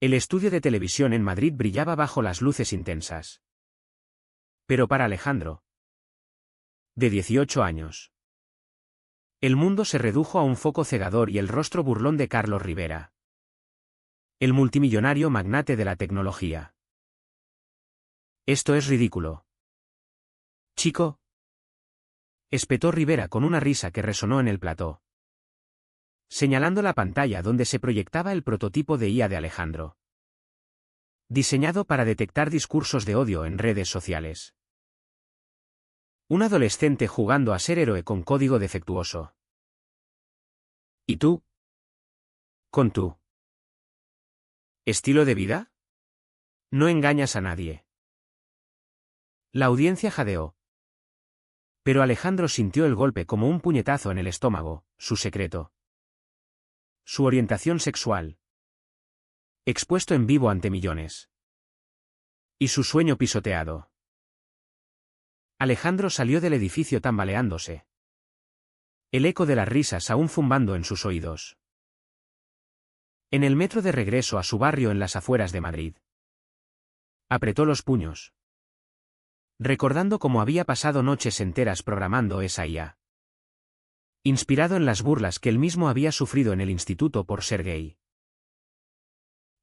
El estudio de televisión en Madrid brillaba bajo las luces intensas. Pero para Alejandro, de 18 años, el mundo se redujo a un foco cegador y el rostro burlón de Carlos Rivera, el multimillonario magnate de la tecnología. Esto es ridículo. Chico, espetó Rivera con una risa que resonó en el plató, señalando la pantalla donde se proyectaba el prototipo de IA de Alejandro, diseñado para detectar discursos de odio en redes sociales. Un adolescente jugando a ser héroe con código defectuoso. ¿Y tú? ¿Con tu estilo de vida? No engañas a nadie. La audiencia jadeó. Pero Alejandro sintió el golpe como un puñetazo en el estómago, su secreto. Su orientación sexual. Expuesto en vivo ante millones. Y su sueño pisoteado. Alejandro salió del edificio tambaleándose. El eco de las risas aún zumbando en sus oídos. En el metro de regreso a su barrio en las afueras de Madrid. Apretó los puños, recordando cómo había pasado noches enteras programando esa IA. Inspirado en las burlas que él mismo había sufrido en el instituto por ser gay.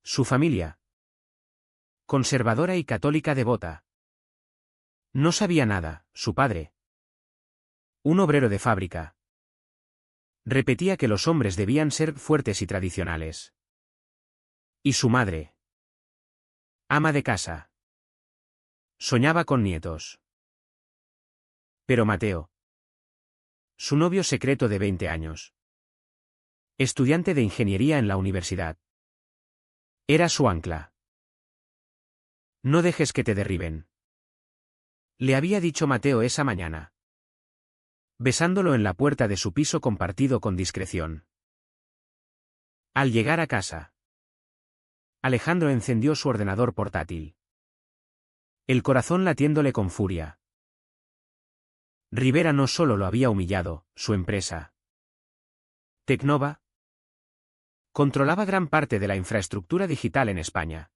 Su familia, conservadora y católica devota. No sabía nada, su padre, un obrero de fábrica, repetía que los hombres debían ser fuertes y tradicionales. Y su madre, ama de casa, soñaba con nietos. Pero Mateo, su novio secreto de 20 años, estudiante de ingeniería en la universidad, era su ancla. No dejes que te derriben, le había dicho Mateo esa mañana, besándolo en la puerta de su piso compartido con discreción. Al llegar a casa, Alejandro encendió su ordenador portátil, el corazón latiéndole con furia. Rivera no solo lo había humillado, su empresa, Tecnova, controlaba gran parte de la infraestructura digital en España.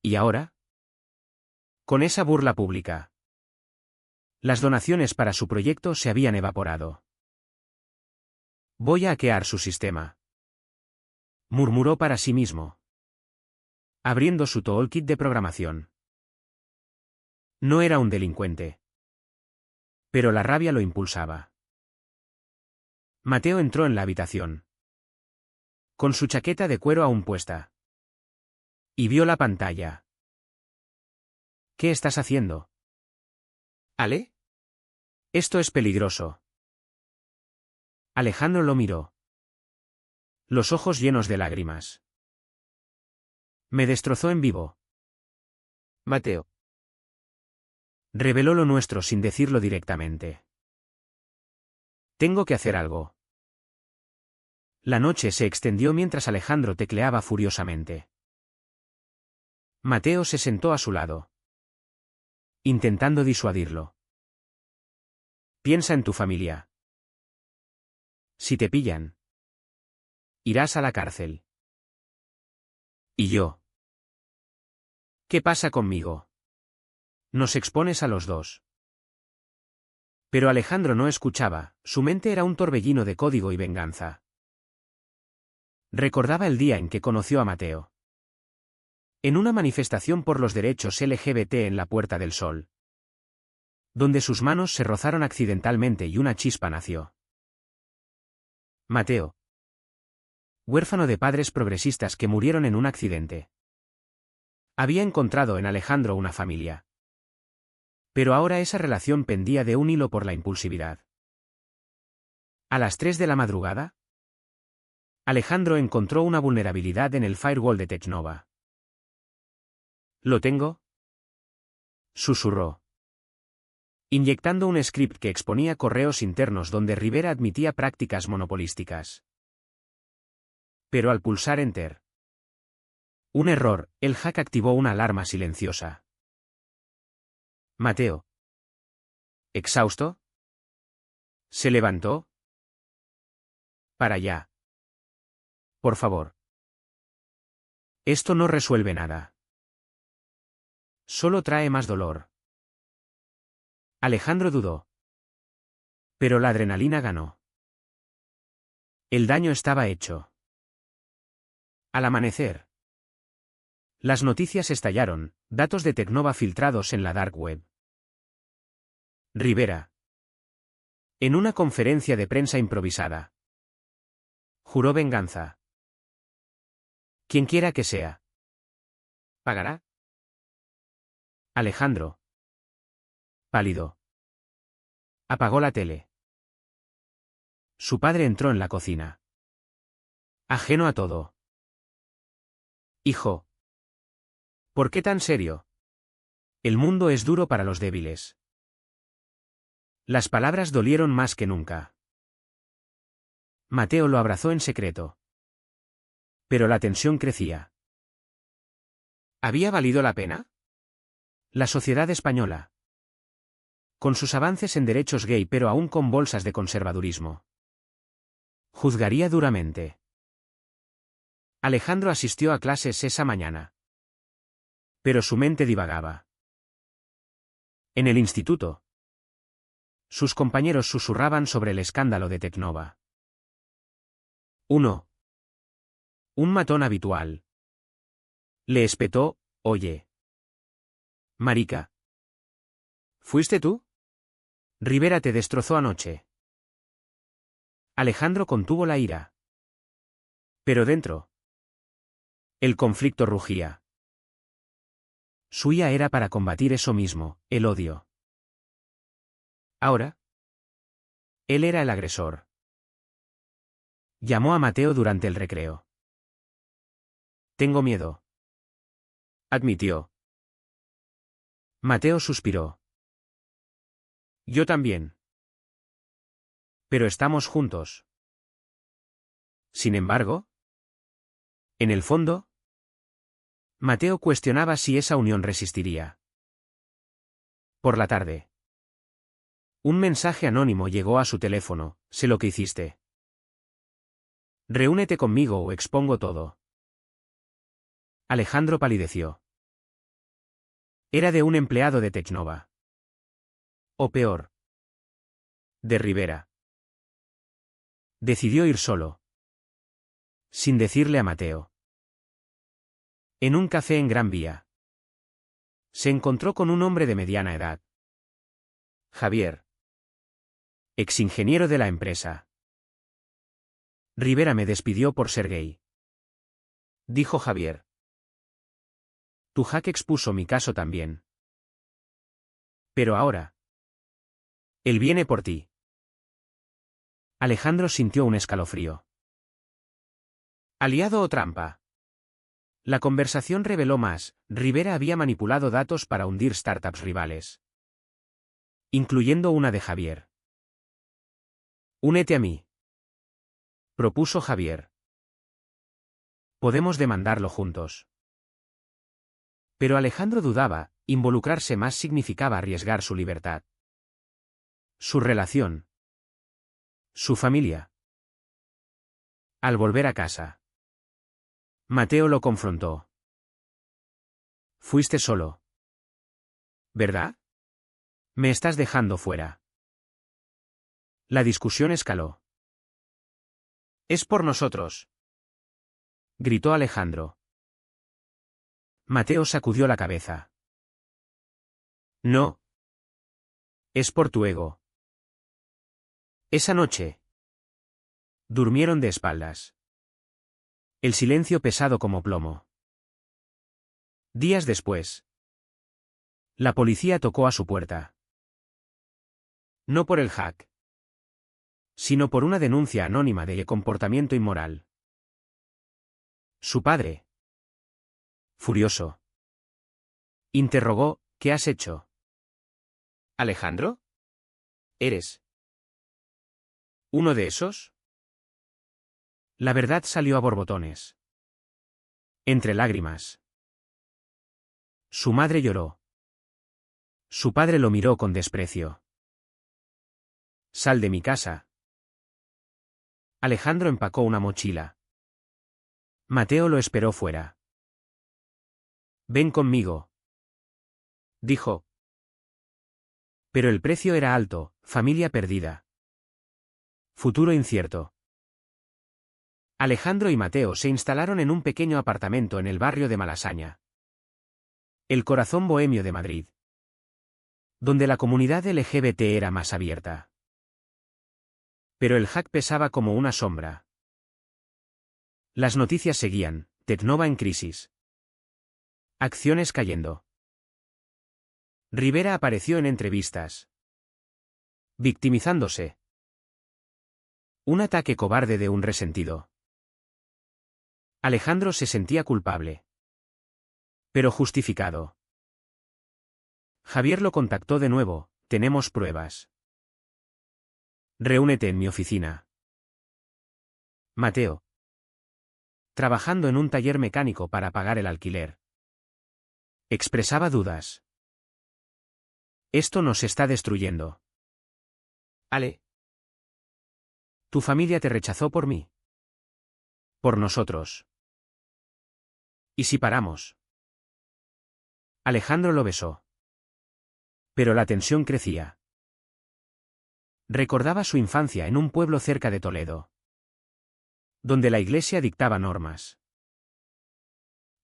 ¿Y ahora? Con esa burla pública, las donaciones para su proyecto se habían evaporado. Voy a hackear su sistema, murmuró para sí mismo, abriendo su toolkit de programación. No era un delincuente, pero la rabia lo impulsaba. Mateo entró en la habitación, con su chaqueta de cuero aún puesta, y vio la pantalla. ¿Qué estás haciendo? ¿Ale? Esto es peligroso. Alejandro lo miró, los ojos llenos de lágrimas. Me destrozó en vivo. Mateo. Reveló lo nuestro sin decirlo directamente. Tengo que hacer algo. La noche se extendió mientras Alejandro tecleaba furiosamente. Mateo se sentó a su lado, intentando disuadirlo. Piensa en tu familia. Si te pillan, irás a la cárcel. ¿Y yo? ¿Qué pasa conmigo? Nos expones a los dos. Pero Alejandro no escuchaba, su mente era un torbellino de código y venganza. Recordaba el día en que conoció a Mateo. En una manifestación por los derechos LGBT en la Puerta del Sol, donde sus manos se rozaron accidentalmente y una chispa nació. Mateo, huérfano de padres progresistas que murieron en un accidente, había encontrado en Alejandro una familia. Pero ahora esa relación pendía de un hilo por la impulsividad. A las 3 de la madrugada, Alejandro encontró una vulnerabilidad en el firewall de Tecnova. ¿Lo tengo?, susurró, inyectando un script que exponía correos internos donde Rivera admitía prácticas monopolísticas. Pero al pulsar Enter, un error, el hack activó una alarma silenciosa. Mateo, exhausto, se levantó. Para allá. Por favor. Esto no resuelve nada. Solo trae más dolor. Alejandro dudó. Pero la adrenalina ganó. El daño estaba hecho. Al amanecer. Las noticias estallaron, datos de Tecnova filtrados en la dark web. Rivera. En una conferencia de prensa improvisada. Juró venganza. Quien quiera que sea. ¿Pagará? Alejandro. Pálido. Apagó la tele. Su padre entró en la cocina. Ajeno a todo. Hijo. ¿Por qué tan serio? El mundo es duro para los débiles. Las palabras dolieron más que nunca. Mateo lo abrazó en secreto. Pero la tensión crecía. ¿Había valido la pena? La sociedad española. Con sus avances en derechos gay pero aún con bolsas de conservadurismo. Juzgaría duramente. Alejandro asistió a clases esa mañana. Pero su mente divagaba. En el instituto. Sus compañeros susurraban sobre el escándalo de Tecnova. 1. Un matón habitual. Le espetó, oye. Marica. ¿Fuiste tú? Rivera te destrozó anoche. Alejandro contuvo la ira. Pero dentro. El conflicto rugía. Suya era para combatir eso mismo, el odio. Ahora. Él era el agresor. Llamó a Mateo durante el recreo. Tengo miedo. Admitió. Mateo suspiró. Yo también. Pero estamos juntos. Sin embargo. En el fondo. Mateo cuestionaba si esa unión resistiría. Por la tarde. Un mensaje anónimo llegó a su teléfono, sé lo que hiciste. Reúnete conmigo o expongo todo. Alejandro palideció. Era de un empleado de Tecnova. O peor. De Rivera. Decidió ir solo. Sin decirle a Mateo. En un café en Gran Vía. Se encontró con un hombre de mediana edad. Javier. Exingeniero de la empresa. Rivera me despidió por ser gay. Dijo Javier. Tu hack expuso mi caso también. Pero ahora. Él viene por ti. Alejandro sintió un escalofrío. ¿Aliado o trampa? La conversación reveló más, Rivera había manipulado datos para hundir startups rivales. Incluyendo una de Javier. Únete a mí. Propuso Javier. Podemos demandarlo juntos. Pero Alejandro dudaba, involucrarse más significaba arriesgar su libertad. Su relación. Su familia. Al volver a casa. Mateo lo confrontó. Fuiste solo. ¿Verdad? Me estás dejando fuera. La discusión escaló. Es por nosotros. Gritó Alejandro. Mateo sacudió la cabeza. No. Es por tu ego. Esa noche. Durmieron de espaldas. El silencio pesado como plomo. Días después. La policía tocó a su puerta. No por el hack. Sino por una denuncia anónima de comportamiento inmoral. Su padre. Furioso. Interrogó, ¿qué has hecho? ¿Alejandro? ¿Eres uno de esos? La verdad salió a borbotones. Entre lágrimas. Su madre lloró. Su padre lo miró con desprecio. Sal de mi casa. Alejandro empacó una mochila. Mateo lo esperó fuera. Ven conmigo, dijo. Pero el precio era alto, familia perdida. Futuro incierto. Alejandro y Mateo se instalaron en un pequeño apartamento en el barrio de Malasaña, el corazón bohemio de Madrid, donde la comunidad LGBT era más abierta. Pero el hack pesaba como una sombra. Las noticias seguían, Tecnova en crisis. Acciones cayendo. Rivera apareció en entrevistas, victimizándose. Un ataque cobarde de un resentido. Alejandro se sentía culpable, pero justificado. Javier lo contactó de nuevo, tenemos pruebas. Reúnete en mi oficina. Mateo. Trabajando en un taller mecánico para pagar el alquiler. Expresaba dudas. Esto nos está destruyendo. Ale. Tu familia te rechazó por mí. Por nosotros. ¿Y si paramos? Alejandro lo besó. Pero la tensión crecía. Recordaba su infancia en un pueblo cerca de Toledo, donde la iglesia dictaba normas.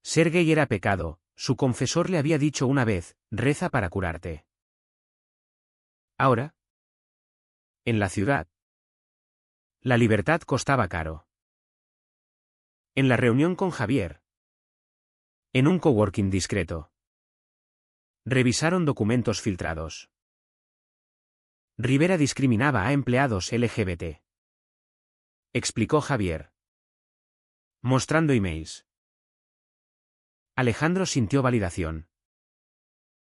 Ser gay era pecado, su confesor le había dicho una vez, reza para curarte. Ahora, en la ciudad, la libertad costaba caro. En la reunión con Javier, en un coworking discreto, revisaron documentos filtrados. Rivera discriminaba a empleados LGBT. Explicó Javier, mostrando emails. Alejandro sintió validación.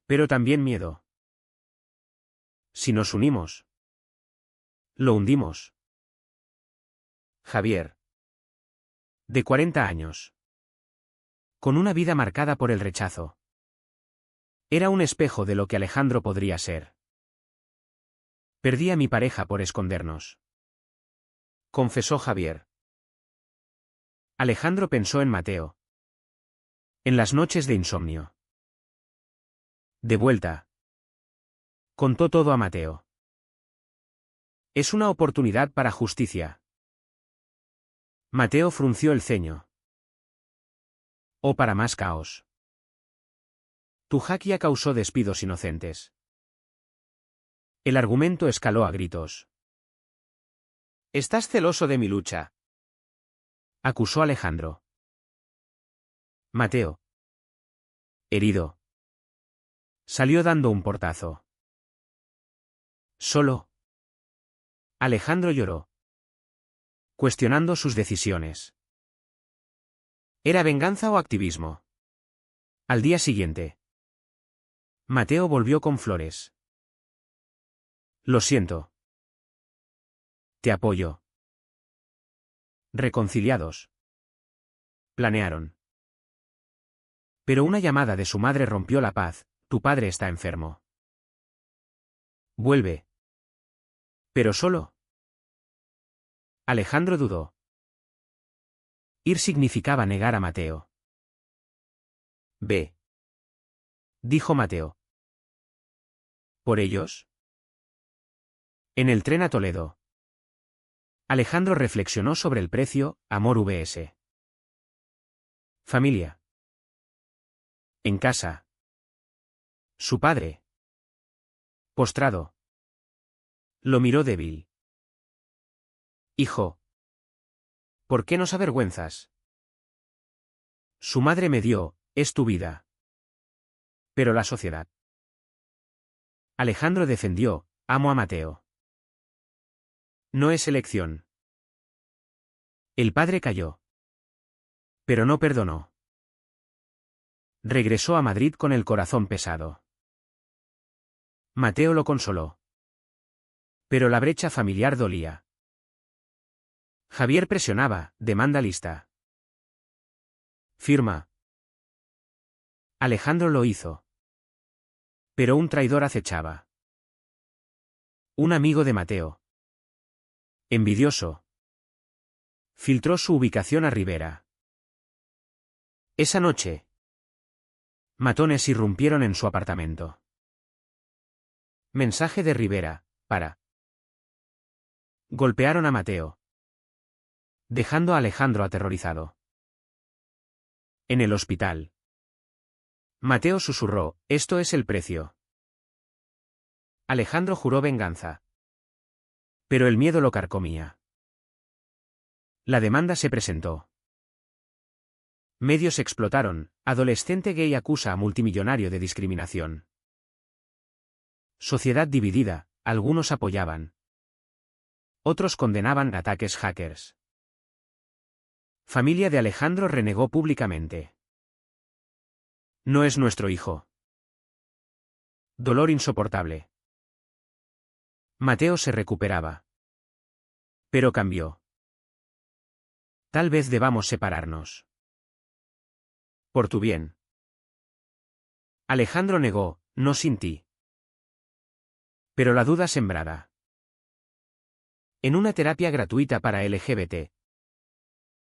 Pero también miedo. Si nos unimos, lo hundimos. Javier, de 40 años, con una vida marcada por el rechazo, era un espejo de lo que Alejandro podría ser. Perdí a mi pareja por escondernos, confesó Javier. Alejandro pensó en Mateo. En las noches de insomnio. De vuelta. Contó todo a Mateo. Es una oportunidad para justicia. Mateo frunció el ceño. O para más caos. Tu hack ya causó despidos inocentes. El argumento escaló a gritos. ¿Estás celoso de mi lucha?, acusó Alejandro. Mateo, herido, salió dando un portazo. Solo. Alejandro lloró, cuestionando sus decisiones. ¿Era venganza o activismo? Al día siguiente, Mateo volvió con flores. Lo siento. Te apoyo. Reconciliados. Planearon. Pero una llamada de su madre rompió la paz, tu padre está enfermo. Vuelve. ¿Pero solo? Alejandro dudó. Ir significaba negar a Mateo. Ve. Dijo Mateo. ¿Por ellos? En el tren a Toledo. Alejandro reflexionó sobre el precio, amor vs. familia. En casa. Su padre. Postrado. Lo miró débil. Hijo. ¿Por qué nos avergüenzas? Su madre me dio, es tu vida. Pero la sociedad. Alejandro defendió, amo a Mateo. No es elección. El padre cayó. Pero no perdonó. Regresó a Madrid con el corazón pesado. Mateo lo consoló. Pero la brecha familiar dolía. Javier presionaba, demanda lista. Firma. Alejandro lo hizo. Pero un traidor acechaba. Un amigo de Mateo. Envidioso. Filtró su ubicación a Rivera. Esa noche. Matones irrumpieron en su apartamento. Mensaje de Rivera, para. Golpearon a Mateo, dejando a Alejandro aterrorizado. En el hospital. Mateo susurró, esto es el precio. Alejandro juró venganza. Pero el miedo lo carcomía. La demanda se presentó. Medios explotaron, adolescente gay acusa a multimillonario de discriminación. Sociedad dividida, algunos apoyaban. Otros condenaban ataques hackers. Familia de Alejandro renegó públicamente. No es nuestro hijo. Dolor insoportable. Mateo se recuperaba. Pero cambió. Tal vez debamos separarnos. Por tu bien. Alejandro negó, no sin ti. Pero la duda sembrada. En una terapia gratuita para LGBT.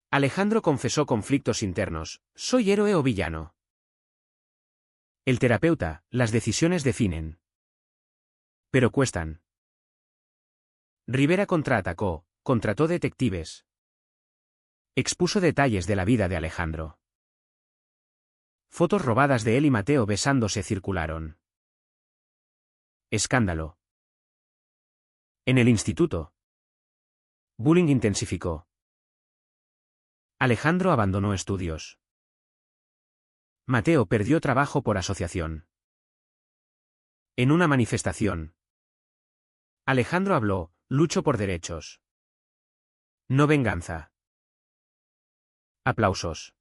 Alejandro confesó conflictos internos, ¿soy héroe o villano? El terapeuta, las decisiones definen. Pero cuestan. Rivera contraatacó, contrató detectives. Expuso detalles de la vida de Alejandro. Fotos robadas de él y Mateo besándose circularon. Escándalo. En el instituto. Bullying intensificó. Alejandro abandonó estudios. Mateo perdió trabajo por asociación. En una manifestación. Alejandro habló, lucho por derechos. No venganza. Aplausos.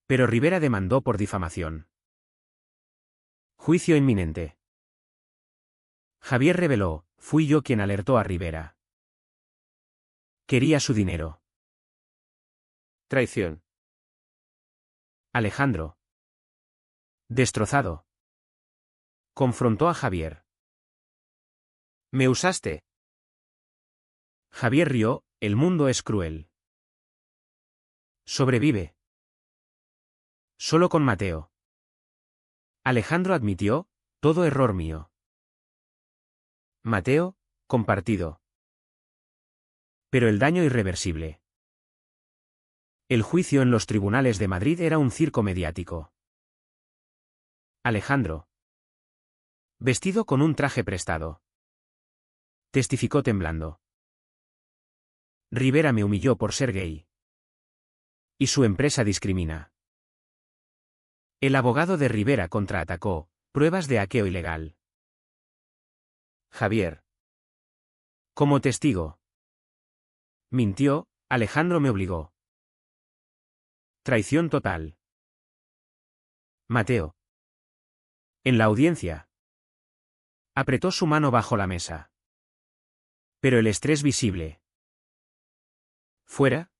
Pero Rivera demandó por difamación. Juicio inminente. Javier reveló, fui yo quien alertó a Rivera. Quería su dinero. Traición. Alejandro. Destrozado. Confrontó a Javier. ¿Me usaste? Javier rió, el mundo es cruel. Sobrevive. Solo con Mateo. Alejandro admitió, todo error mío. Mateo, compartido. Pero el daño irreversible. El juicio en los tribunales de Madrid era un circo mediático. Alejandro. Vestido con un traje prestado. Testificó temblando. Rivera me humilló por ser gay. Y su empresa discrimina. El abogado de Rivera contraatacó, pruebas de hackeo ilegal. Javier. Como testigo. Mintió, Alejandro me obligó. Traición total. Mateo. En la audiencia. Apretó su mano bajo la mesa. Pero el estrés visible. ¿Fuera?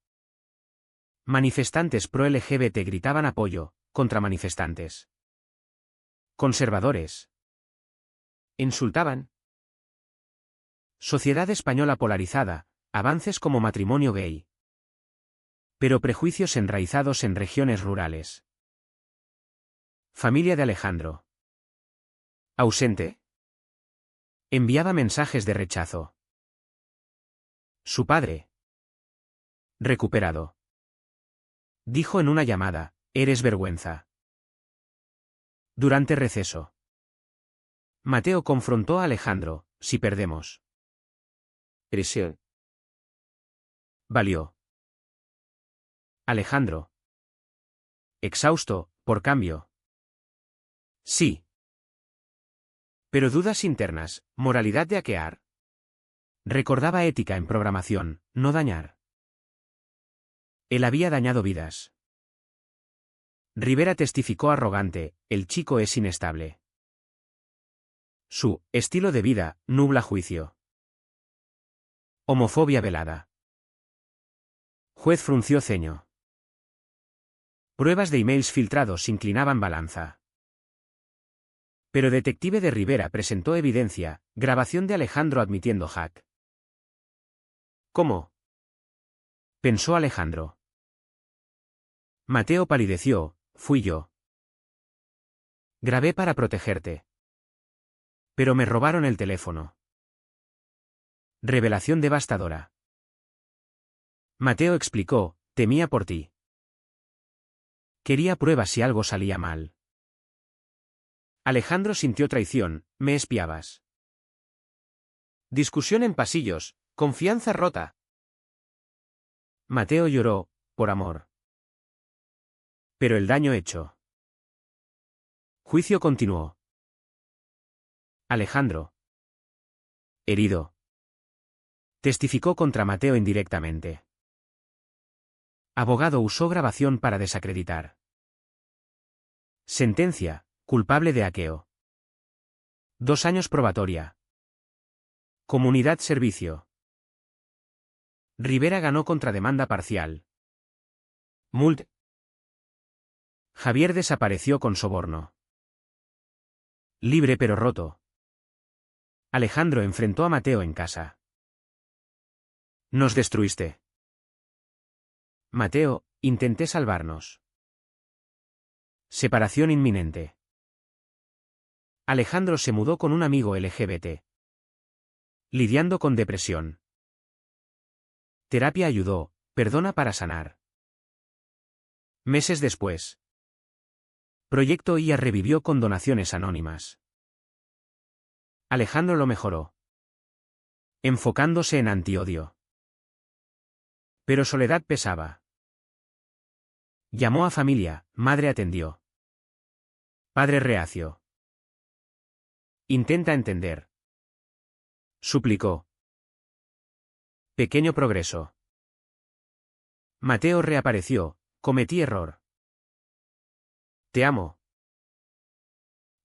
Manifestantes pro-LGBT gritaban apoyo, contra manifestantes. Conservadores. Insultaban. Sociedad española polarizada, avances como matrimonio gay. Pero prejuicios enraizados en regiones rurales. Familia de Alejandro. ¿Ausente? Enviaba mensajes de rechazo. Su padre. Recuperado. Dijo en una llamada, eres vergüenza. Durante receso. Mateo confrontó a Alejandro, si perdemos. Prisión. Valió. Alejandro. Exhausto, por cambio. Sí. Pero dudas internas, moralidad de hackear. Recordaba ética en programación, no dañar. Él había dañado vidas. Rivera testificó arrogante, el chico es inestable. Su estilo de vida nubla juicio. Homofobia velada. Juez frunció ceño. Pruebas de emails filtrados inclinaban balanza. Pero detective de Rivera presentó evidencia, grabación de Alejandro admitiendo hack. ¿Cómo? Pensó Alejandro. Mateo palideció, fui yo. Grabé para protegerte. Pero me robaron el teléfono. Revelación devastadora. Mateo explicó, temía por ti. Quería pruebas si algo salía mal. Alejandro sintió traición, me espiabas. Discusión en pasillos, confianza rota. Mateo lloró, por amor. Pero el daño hecho. Juicio continuó. Alejandro. Herido. Testificó contra Mateo indirectamente. Abogado usó grabación para desacreditar. Sentencia, culpable de hackeo. 2 años probatoria. Comunidad servicio. Rivera ganó contra demanda parcial. Mult. Javier desapareció con soborno. Libre pero roto. Alejandro enfrentó a Mateo en casa. Nos destruiste. Mateo, intenté salvarnos. Separación inminente. Alejandro se mudó con un amigo LGBT. Lidiando con depresión. Terapia ayudó, perdona para sanar. Meses después. Proyecto IA revivió con donaciones anónimas. Alejandro lo mejoró. Enfocándose en antiodio. Pero soledad pesaba. Llamó a familia, madre atendió. Padre reacio. Intenta entender. Suplicó. Pequeño progreso. Mateo reapareció, cometí error. Te amo.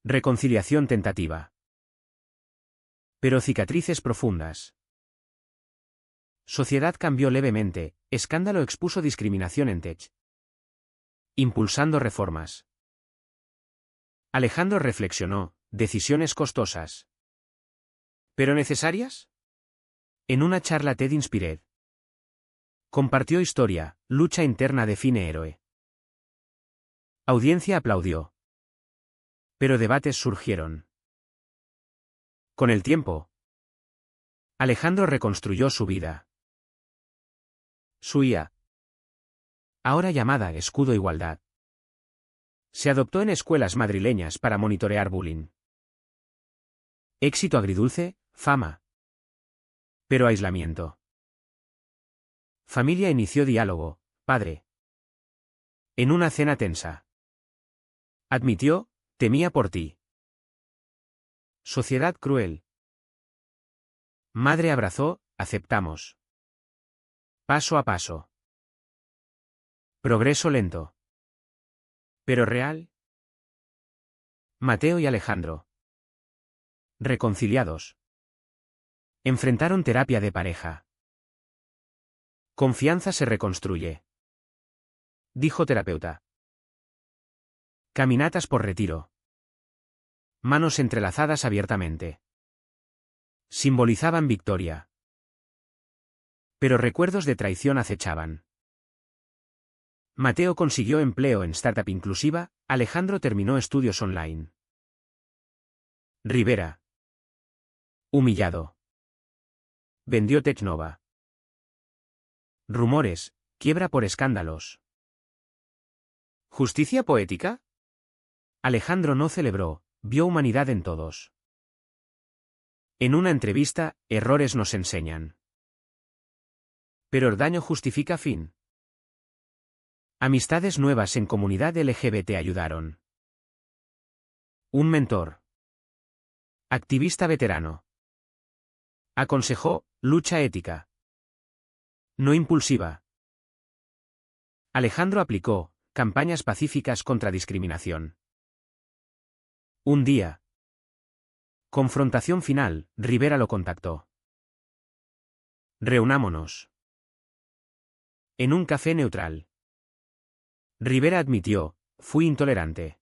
Reconciliación tentativa. Pero cicatrices profundas. Sociedad cambió levemente, escándalo expuso discriminación en Tech. Impulsando reformas. Alejandro reflexionó, decisiones costosas. ¿Pero necesarias? En una charla TED Inspired. Compartió historia, lucha interna define héroe. Audiencia aplaudió. Pero debates surgieron. Con el tiempo, Alejandro reconstruyó su vida. Su IA. Ahora llamada Escudo Igualdad. Se adoptó en escuelas madrileñas para monitorear bullying. Éxito agridulce, fama. Pero aislamiento. Familia inició diálogo, padre. En una cena tensa. Admitió, temía por ti. Sociedad cruel. Madre abrazó, aceptamos. Paso a paso. Progreso lento. Pero real. Mateo y Alejandro. Reconciliados. Enfrentaron terapia de pareja. Confianza se reconstruye. Dijo terapeuta. Caminatas por retiro. Manos entrelazadas abiertamente. Simbolizaban victoria. Pero recuerdos de traición acechaban. Mateo consiguió empleo en Startup Inclusiva, Alejandro terminó estudios online. Rivera. Humillado. Vendió Tecnova. Rumores, quiebra por escándalos. ¿Justicia poética? Alejandro no celebró, vio humanidad en todos. En una entrevista, errores nos enseñan. Pero el daño justifica fin. Amistades nuevas en comunidad LGBT ayudaron. Un mentor. Activista veterano. Aconsejó, lucha ética. No impulsiva. Alejandro aplicó, campañas pacíficas contra discriminación. Un día. Confrontación final, Rivera lo contactó. Reunámonos. En un café neutral. Rivera admitió, fui intolerante.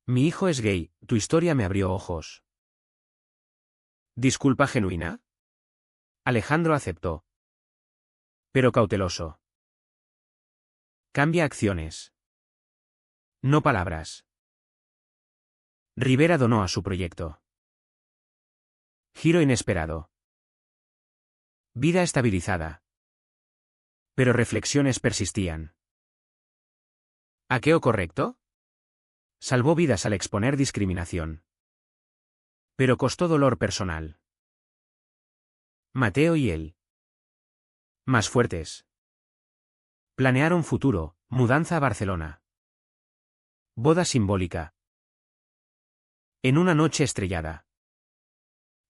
Mi hijo es gay, tu historia me abrió ojos. ¿Disculpa genuina? Alejandro aceptó. Pero cauteloso. Cambia acciones. No palabras. Rivera donó a su proyecto. Giro inesperado. Vida estabilizada. Pero reflexiones persistían. ¿Hackeo correcto? Salvó vidas al exponer discriminación. Pero costó dolor personal. Mateo y él. Más fuertes. Planearon futuro, mudanza a Barcelona. Boda simbólica. En una noche estrellada.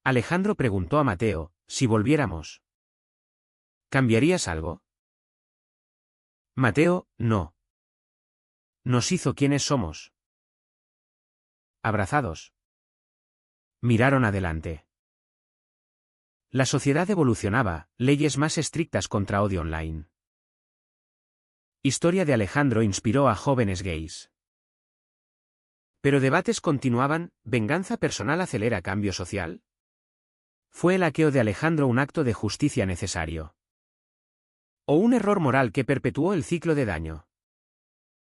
Alejandro preguntó a Mateo, si volviéramos. ¿Cambiarías algo? Mateo, no. Nos hizo quienes somos. Abrazados. Miraron adelante. La sociedad evolucionaba, leyes más estrictas contra odio online. Historia de Alejandro inspiró a jóvenes gays. Pero debates continuaban, ¿venganza personal acelera cambio social? ¿Fue el hackeo de Alejandro un acto de justicia necesario? ¿O un error moral que perpetuó el ciclo de daño?